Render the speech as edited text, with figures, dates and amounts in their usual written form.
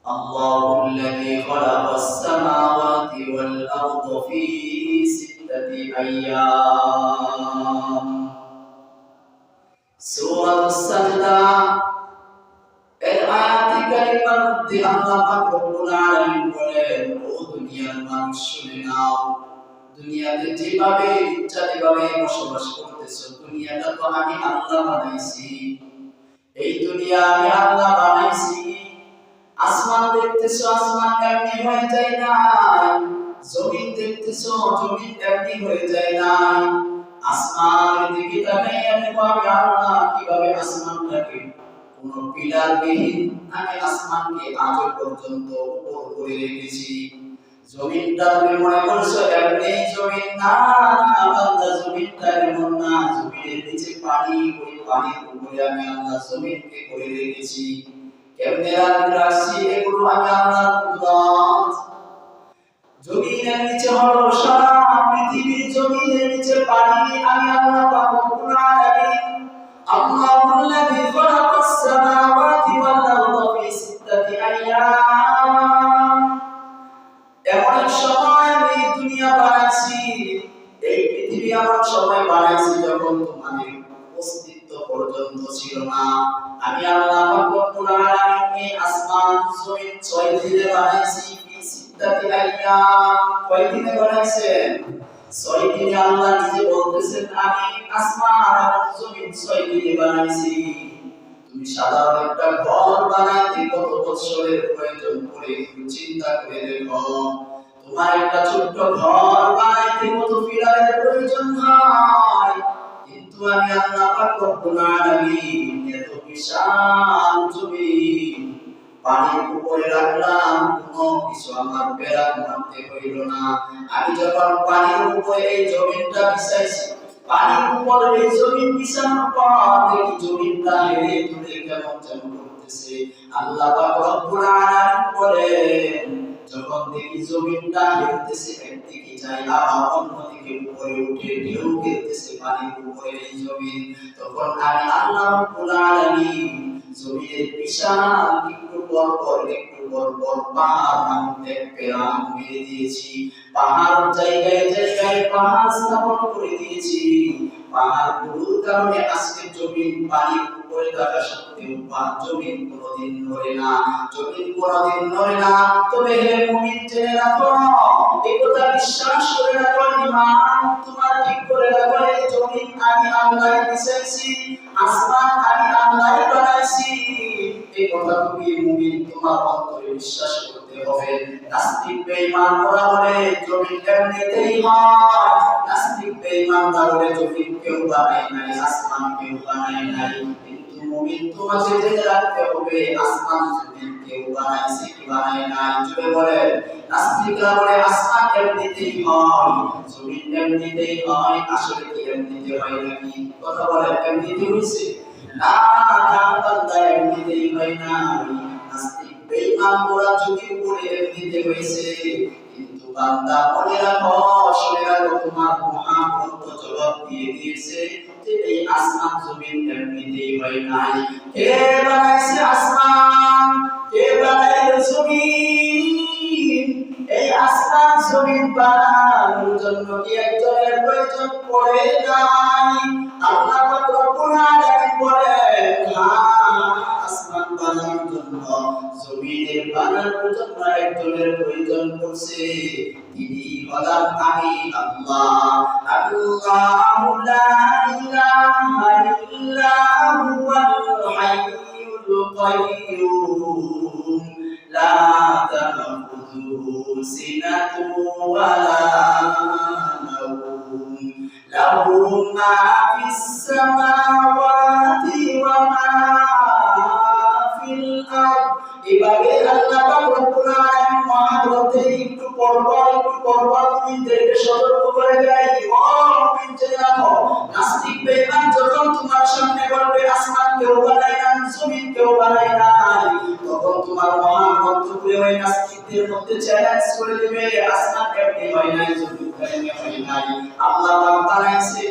الله الذي خلق السماوات والأرض في 6 أيام سورة السجدة আয়াতে কারিমার মধ্যে আল্লাহ পাক রব্বুল আলামিন বলেন, ও দুনিয়ার মানুষ শুনে নাও, দুনিয়াতে যেভাবে ইচ্ছা যেভাবে বসবাস করতেছো, দুনিয়াটা তো আমি আল্লাহ বানাইছি। এই দুনিয়া আমি আল্লাহ বানাইছি। আসমান দেখতেছো, আসমান এমনি হয়ে যায় না। জমিন দেখতেছো, জমিন এমনি হয়ে যায় না। আসমানের দিকে তাকাই আমি আল্লাহ কিভাবে আসমানটাকে কোন পিলার বিহীন আমি আসমানকে আজ পর্যন্ত উপর করে রেখেছি। জমিনটা তুমি মনে করছো এমনি জমিন না, বান্দা জমিনটা এমন না। জমিনের নিচে পানি, ওই পানির উপরে আমি আল্লাহ জমিনকে করে রেখেছি। কেমনে রাখছি এগুলো আমি আল্লাহর কুদরত। জমিনের নিচে হলো সারা পৃথিবীর, জমিনের নিচে পানি আমি আল্লাহ পাক রব্বুল আলামিন। আল্লাহুল্লাযী খালাকাস সামাওয়াতি ওয়াল আরদা ফি 6 আইয়াম। এমন এক সময় আমি দুনিয়া বানাইছি, এই পৃথিবী এমন সময় বানাইছি যখন তোমাদের অস্তিত্ব পর্যন্ত ছিল না। আমি আল্লাহ পাক রব্বুল আলামিন এই আসমান জমিন 6 দিনে বানাইছি। ফি 6 আইয়াম, কয় দিনে বানাইছেন? 6 দিনে। আল্লাহ নিজে বলতেছেন আমি আসমান এবং জমিন 6 দিনে বানাইছি। তুমি সাধারণ একটা ঘর বানাইতে কত বছরের প্রয়োজন পড়ে একটু চিন্তা করে দেখো। তোমার একটা ছোট্ট ঘর বানাইতে কত পিলারের প্রয়োজন হয়, কিন্তু আমি আল্লাহ পাক রব্বুল আলামিন এত বিশাল জমিন পানির উপরে রাখলাম, কোনো কিছু আমার বেড়া মানতে হইল না। আমি যখন পানির উপরে এই জমিনটা বিছাইছি, পানির উপরে এই জমিন বিছানোর পর দেখি জমিনটা হেলে দুলে কেমন যেন করতেছে। আল্লাহ পাক রব্বুল আলামিন বলেন, যখন দেখি জমিনটা হেলতেছে একদিকে যায় আবার অন্যদিকে উপরে উঠে ঢেউ খেলতেছে পানির উপরে এই জমিন, তখন আমি আল্লাহ রব্বুল আলামিন জমিনের বিশাল একটু পর পাহাড় নামতে প্রেরণ করে দিয়েছি। পাহাড় জায়গায় জায়গায় পাহাড় স্থাপন করে দিয়েছি। পাহাড়গুলোর কারণে আজকে জমিন পানির উপরে থাকা সত্ত্বেও জমিন কোনোদিন নড়ে না, জমিন কোনোদিন নড়ে না। তবে হে মুমিন জেনে রাখো, এই কথা বিশ্বাস করে রাখো, ঈমান তোমার ঠিক করে রাখো, এই জমিন আমি আল্লাহ বিছাইছি, আসমান আমি আল্লাহ বানাইছি। এই কথা তুমি মুমিন তোমার অন্তরে বিশ্বাস করতে হবে। নাস্তিক বেঈমান ওরা বলে জমিন এমনিতেই হয়, নাস্তিক বেঈমানরা বলে জমিন কেউ বানায় নাই, আসমান কেউ বানায় নাই। কিন্তু মুমিন তোমাকে জেনে রাখতে হবে আসমান জমিন কেউ বানাইছে কি বানায় নাই। জোরে বলে, নাস্তিকরা বলে আসমান এমনিতেই হয়, জমিন এমনিতেই হয়। আসলে কি এমনিতে হয় নাকি? কথা বলে এমনিতে হইছে না, বান্দা এমনিতেই হয় না। নাস্তিক বেঈমান ওরা যদি বলে এমনিতে হইছে, কিন্তু বান্দা মনে রাখো, শুনে রাখো, তোমার মহাগ্রন্থ জবাব দিয়ে দিয়েছে যে এই আসমান জমিন এমনিতেই হয় নাই। কে বানাইছে আসমান? কে বানাইছে জমিন? এই আসমান জমিন বানানোর জন্য কি একজনের প্রয়োজন পড়ে নাই? আল্লাহ পাক রব্বুল আলামিন বলেন, আসমান বানানোর জন্য, জমিনের বানানোর জন্য একজনের প্রয়োজন পড়ছে, তিনি হলাম আমি আল্লাহ। আল্লাহু লা ইলাহা ইল্লা হুয়াল হাইয়ুল কাইয়্যুম লা তাখুযুহু সিনাতুন ওয়া লা নাওম লাহু মা ফিস সামাওয়াতি ওয়া মা ফিল আরদ। এভাবে আল্লাহ পাক রব্বুল আলামিন মহাগ্রন্থে একটু পরপর মুমিনদেরকে সতর্ক করে দেয়, ও মুমিন জেনে রাখো, নাস্তিক বেঈমান যখন তোমার সামনে বলবে আসমান কেউ বানায় না, জমিন কেউ বানায় না, তখন তোমার মহাগ্রন্থ খুলে ওই নাস্তিকদের মধ্যে চ্যালেঞ্জ করে দিবে, আসমান এমনি হয় নাই, জমিন এমনি হয় নাই, আল্লাহ পাক বানাইছে।